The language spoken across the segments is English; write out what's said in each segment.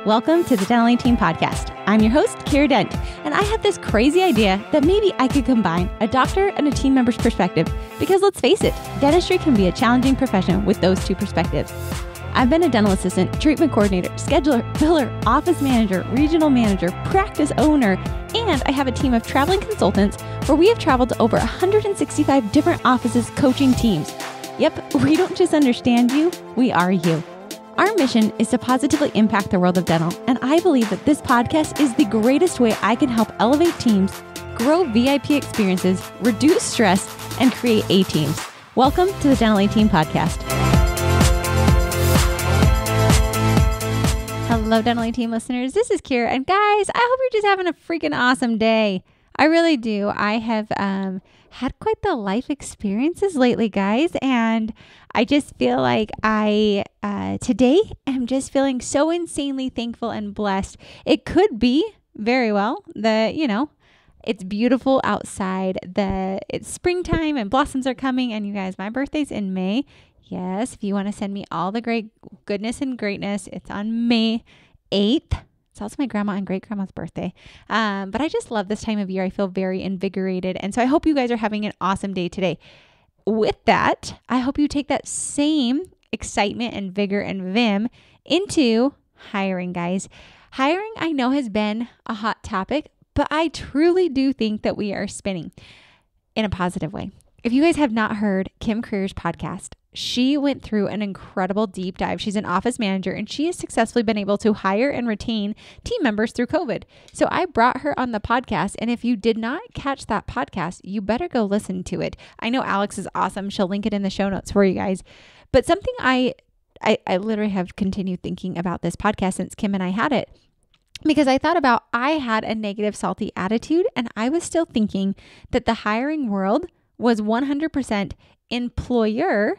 Welcome to the Dental Team Podcast. I'm your host, Kiera Dent, and I have this crazy idea that maybe I could combine a doctor and a team member's perspective because let's face it, dentistry can be a challenging profession with those two perspectives. I've been a dental assistant, treatment coordinator, scheduler, biller, office manager, regional manager, practice owner, and I have a team of traveling consultants where we have traveled to over 165 different offices coaching teams. Yep, we don't just understand you, we are you. Our mission is to positively impact the world of dental, and I believe that this podcast is the greatest way I can help elevate teams, grow VIP experiences, reduce stress, and create A-teams. Welcome to the Dental Team Podcast. Hello, Dental Team listeners. This is Kiera, and guys, I hope you're just having a freaking awesome day. I really do. I have had quite the life experiences lately, guys, and I just feel like I today am just feeling so insanely thankful and blessed. It could be very well that, it's beautiful outside. It's springtime and blossoms are coming, and you guys, my birthday's in May. Yes, if you want to send me all the great goodness and greatness, it's on May 8th. It's also my grandma and great grandma's birthday. But I just love this time of year. I feel very invigorated. And so I hope you guys are having an awesome day today. With that, I hope you take that same excitement and vigor and vim into hiring, guys. Hiring, I know, has been a hot topic, but I truly do think that we are spinning in a positive way. If you guys have not heard Kim Creer's podcast, she went through an incredible deep dive. She's an office manager and she has successfully been able to hire and retain team members through COVID. So I brought her on the podcast. And if you did not catch that podcast, you better go listen to it. I know Alex is awesome. She'll link it in the show notes for you guys. But something I literally have continued thinking about this podcast since Kim and I had it, because I thought about, I had a negative, salty attitude and I was still thinking that the hiring world was 100% employer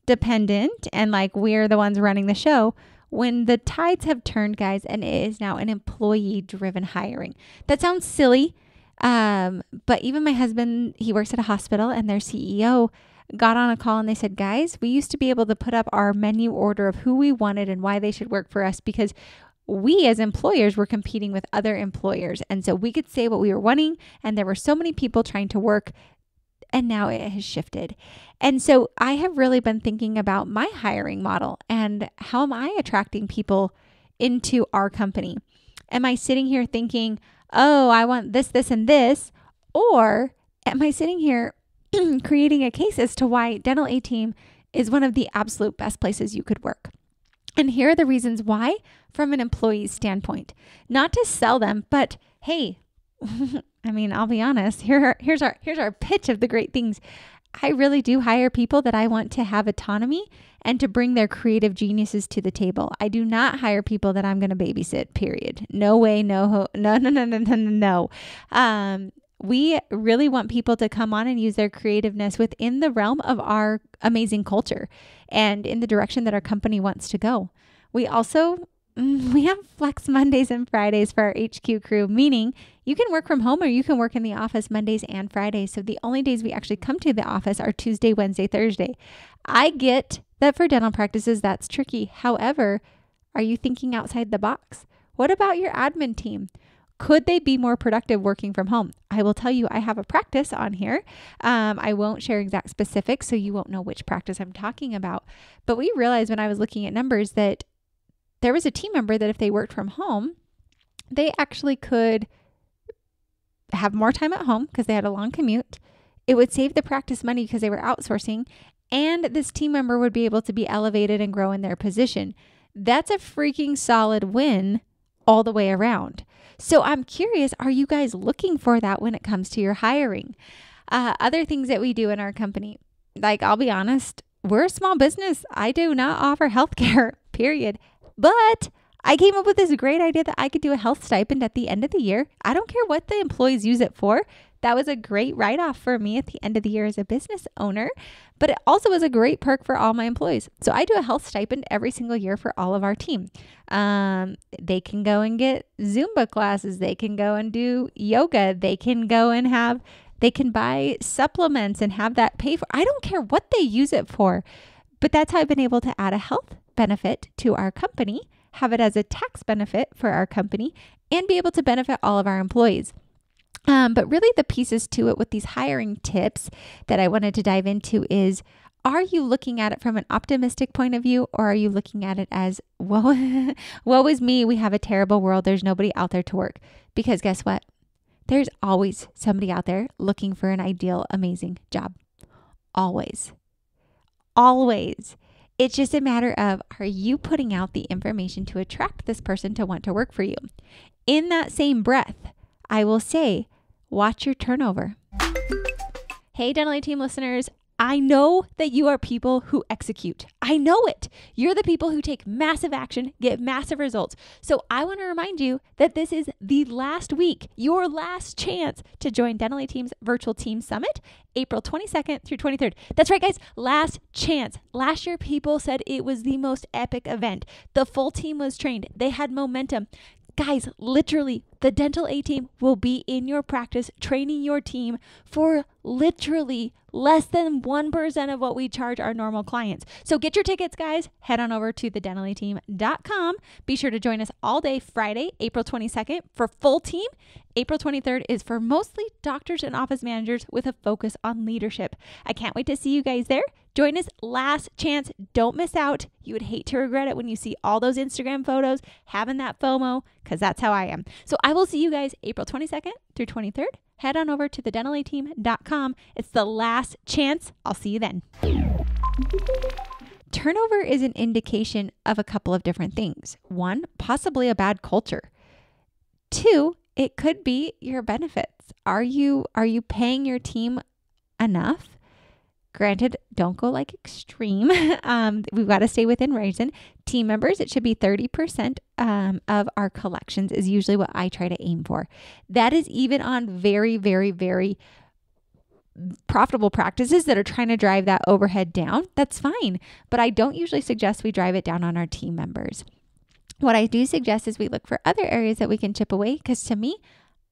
dependent and like we're the ones running the show, when the tides have turned, guys, and it is now an employee driven hiring. That sounds silly. But even my husband, he works at a hospital, and their CEO got on a call and they said, guys, we used to be able to put up our menu order of who we wanted and why they should work for us because we as employers were competing with other employers. And so we could say what we were wanting, and there were so many people trying to work. And now it has shifted. And so I have really been thinking about my hiring model and how am I attracting people into our company? Am I sitting here thinking, oh, I want this, this, and this? Or am I sitting here creating a case as to why Dental A-Team is one of the absolute best places you could work? And here are the reasons why from an employee's standpoint. Not to sell them, but hey, I mean, I'll be honest, here's our pitch of the great things. I really do hire people that I want to have autonomy and to bring their creative geniuses to the table. I do not hire people that I'm going to babysit, period. No way, no. We really want people to come on and use their creativeness within the realm of our amazing culture and in the direction that our company wants to go. We have flex Mondays and Fridays for our HQ crew, meaning you can work from home or you can work in the office Mondays and Fridays. So the only days we actually come to the office are Tuesday, Wednesday, Thursday. I get that for dental practices, that's tricky. However, are you thinking outside the box? What about your admin team? Could they be more productive working from home? I will tell you, I have a practice on here. I won't share exact specifics, so you won't know which practice I'm talking about. But we realized when I was looking at numbers that there was a team member that if they worked from home, they actually could have more time at home because they had a long commute. It would save the practice money because they were outsourcing, and this team member would be able to be elevated and grow in their position. That's a freaking solid win all the way around. So I'm curious, are you guys looking for that when it comes to your hiring? Other things that we do in our company, like I'll be honest, we're a small business. I do not offer healthcare, period. But I came up with this great idea that I could do a health stipend at the end of the year. I don't care what the employees use it for. That was a great write-off for me at the end of the year as a business owner, but it also was a great perk for all my employees. So I do a health stipend every single year for all of our team. They can go and get Zumba classes. They can go and do yoga. They can go and they can buy supplements and have that paid for. I don't care what they use it for, but that's how I've been able to add a health benefit to our company, have it as a tax benefit for our company, and be able to benefit all of our employees. But really the pieces to it with these hiring tips that I wanted to dive into is, are you looking at it from an optimistic point of view, or are you looking at it as, woe is me, we have a terrible world, there's nobody out there to work? Because guess what? There's always somebody out there looking for an ideal, amazing job. Always. Always. It's just a matter of, are you putting out the information to attract this person to want to work for you? In that same breath, I will say, watch your turnover. Hey, Dental A Team listeners, I know that you are people who execute. I know it. You're the people who take massive action, get massive results. So I want to remind you that this is the last week, your last chance to join Dental A Team's Virtual Team Summit, April 22nd through 23rd. That's right, guys. Last chance. Last year, people said it was the most epic event. The full team was trained. They had momentum. Guys, literally, the Dental A Team will be in your practice training your team for literally less than 1% of what we charge our normal clients. So get your tickets, guys. Head on over to thedentallateam.com. Be sure to join us all day Friday, April 22nd for full team. April 23rd is for mostly doctors and office managers with a focus on leadership. I can't wait to see you guys there. Join us, last chance. Don't miss out. You would hate to regret it when you see all those Instagram photos, having that FOMO, because that's how I am. So I will see you guys April 22nd through 23rd. Head on over to thedentallateam.com. It's the last chance. I'll see you then. Turnover is an indication of a couple of different things. One, possibly a bad culture. Two, it could be your benefits. Are you paying your team enough? Granted, don't go like extreme. We've got to stay within reason. Team members, it should be 30% of our collections is usually what I try to aim for. That is even on very, very, very profitable practices that are trying to drive that overhead down. That's fine. But I don't usually suggest we drive it down on our team members. What I do suggest is we look for other areas that we can chip away, because to me,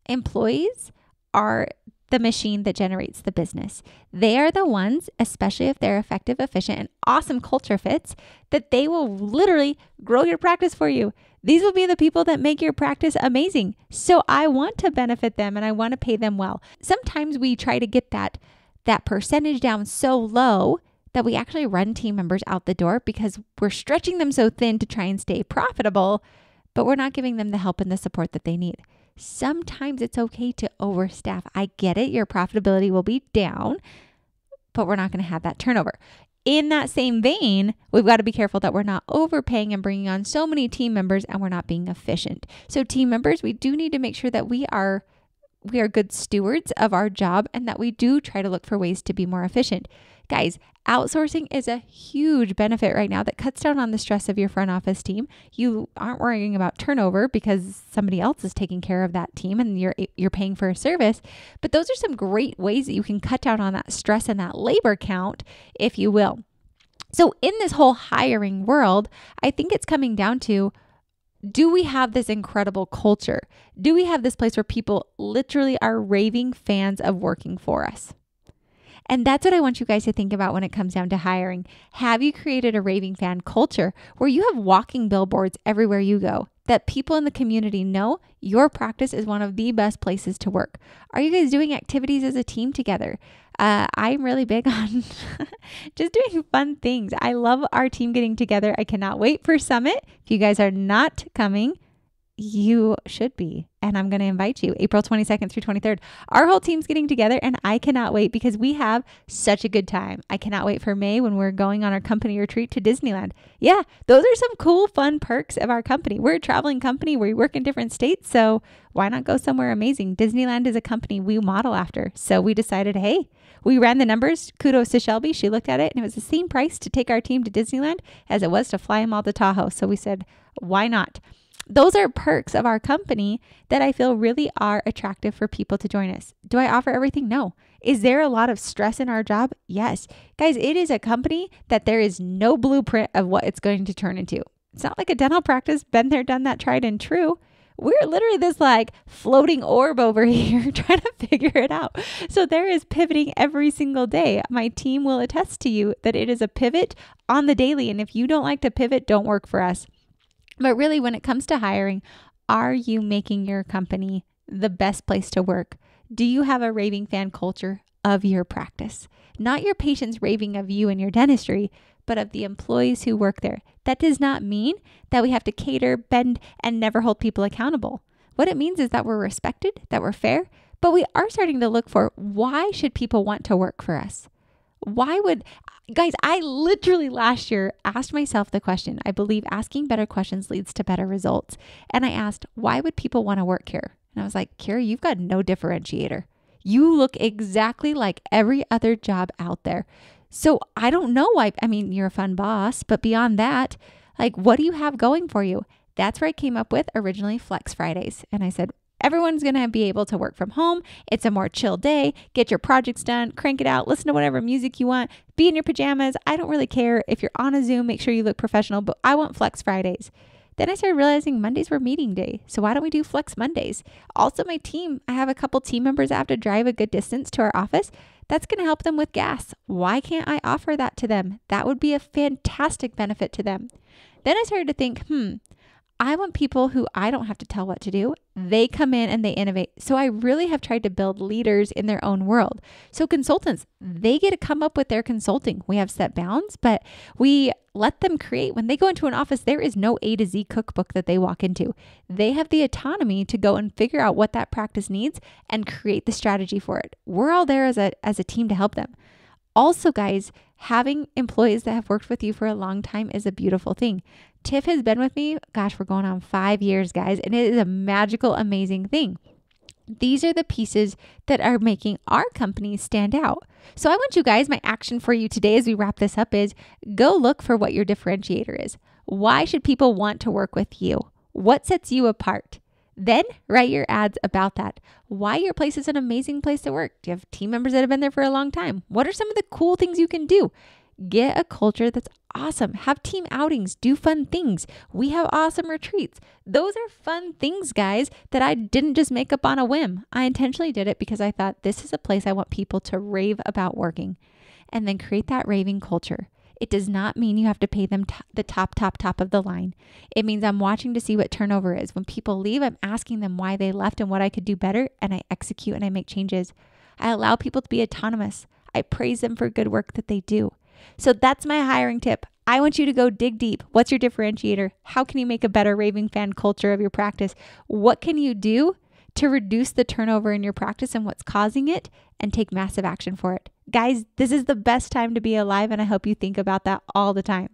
employees are the machine that generates the business. They are the ones, especially if they're effective, efficient, and awesome culture fits, that they will literally grow your practice for you. These will be the people that make your practice amazing. So I want to benefit them and I want to pay them well. Sometimes we try to get that percentage down so low that we actually run team members out the door because we're stretching them so thin to try and stay profitable, but we're not giving them the help and the support that they need. Sometimes it's okay to overstaff. I get it. Your profitability will be down, but we're not going to have that turnover. In that same vein, we've got to be careful that we're not overpaying and bringing on so many team members and we're not being efficient. So team members, we do need to make sure that we are good stewards of our job and that we do try to look for ways to be more efficient. Guys, outsourcing is a huge benefit right now that cuts down on the stress of your front office team. You aren't worrying about turnover because somebody else is taking care of that team and you're paying for a service. But those are some great ways that you can cut down on that stress and that labor count, if you will. So in this whole hiring world, I think it's coming down to, do we have this incredible culture? Do we have this place where people literally are raving fans of working for us? And that's what I want you guys to think about when it comes down to hiring. Have you created a raving fan culture where you have walking billboards everywhere you go that people in the community know your practice is one of the best places to work? Are you guys doing activities as a team together? I'm really big on just doing fun things. I love our team getting together. I cannot wait for Summit. If you guys are not coming, you should be. And I'm going to invite you April 22nd through 23rd. Our whole team's getting together and I cannot wait because we have such a good time. I cannot wait for May when we're going on our company retreat to Disneyland. Yeah, those are some cool, fun perks of our company. We're a traveling company where we work in different states. So why not go somewhere amazing? Disneyland is a company we model after. So we decided, hey, we ran the numbers. Kudos to Shelby. She looked at it and it was the same price to take our team to Disneyland as it was to fly them all to Tahoe. So we said, why not? Those are perks of our company that I feel really are attractive for people to join us. Do I offer everything? No. Is there a lot of stress in our job? Yes. Guys, it is a company that there is no blueprint of what it's going to turn into. It's not like a dental practice, been there, done that, tried and true. We're literally this like floating orb over here trying to figure it out. So there is pivoting every single day. My team will attest to you that it is a pivot on the daily. And if you don't like to pivot, don't work for us. But really, when it comes to hiring, are you making your company the best place to work? Do you have a raving fan culture of your practice? Not your patients raving of you and your dentistry, but of the employees who work there. That does not mean that we have to cater, bend, and never hold people accountable. What it means is that we're respected, that we're fair, but we are starting to look for why should people want to work for us? Guys, I literally last year asked myself the question. I believe asking better questions leads to better results. And I asked, why would people want to work here? And I was like, Kiera, you've got no differentiator. You look exactly like every other job out there. So I don't know why. I mean, you're a fun boss, but beyond that, like, what do you have going for you? That's where I came up with originally Flex Fridays. And I said, everyone's going to be able to work from home. It's a more chill day. Get your projects done, crank it out, listen to whatever music you want, be in your pajamas. I don't really care. If you're on a Zoom, make sure you look professional, but I want Flex Fridays. Then I started realizing Mondays were meeting day. So why don't we do Flex Mondays? Also, my team, I have a couple team members that have to drive a good distance to our office. That's going to help them with gas. Why can't I offer that to them? That would be a fantastic benefit to them. Then I started to think, I want people who I don't have to tell what to do. They come in and they innovate. So I really have tried to build leaders in their own world. So consultants, they get to come up with their consulting. We have set bounds, but we let them create. When they go into an office, there is no A to Z cookbook that they walk into. They have the autonomy to go and figure out what that practice needs and create the strategy for it. We're all there as a team to help them. Also, guys, having employees that have worked with you for a long time is a beautiful thing. Tiff has been with me, gosh, we're going on 5 years, guys, and it is a magical, amazing thing. These are the pieces that are making our company stand out. So I want you guys, my action for you today as we wrap this up is go look for what your differentiator is. Why should people want to work with you? What sets you apart? Then write your ads about that. Why your place is an amazing place to work. Do you have team members that have been there for a long time? What are some of the cool things you can do? Get a culture that's awesome. Have team outings. Do fun things. We have awesome retreats. Those are fun things, guys, that I didn't just make up on a whim. I intentionally did it because I thought this is a place I want people to rave about working, and then create that raving culture. It does not mean you have to pay them the top of the line. It means I'm watching to see what turnover is. When people leave, I'm asking them why they left and what I could do better, and I execute and I make changes. I allow people to be autonomous. I praise them for good work that they do. So that's my hiring tip. I want you to go dig deep. What's your differentiator? How can you make a better raving fan culture of your practice? What can you do to reduce the turnover in your practice and what's causing it, and take massive action for it? Guys, this is the best time to be alive, and I hope you think about that all the time.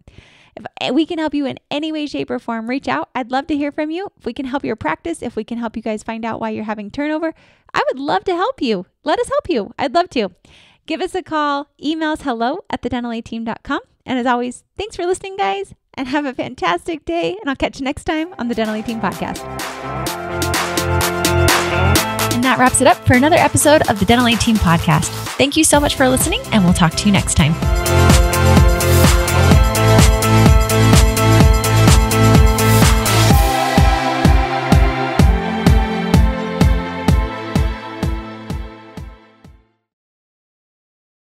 If we can help you in any way, shape, or form, reach out. I'd love to hear from you. If we can help your practice, if we can help you guys find out why you're having turnover, I would love to help you. Let us help you. I'd love to. Give us a call. Email us hello@thedentalateam.com. And as always, thanks for listening, guys, and have a fantastic day. And I'll catch you next time on the Dental A Team Podcast. And that wraps it up for another episode of the Dental A Team Podcast. Thank you so much for listening, and we'll talk to you next time.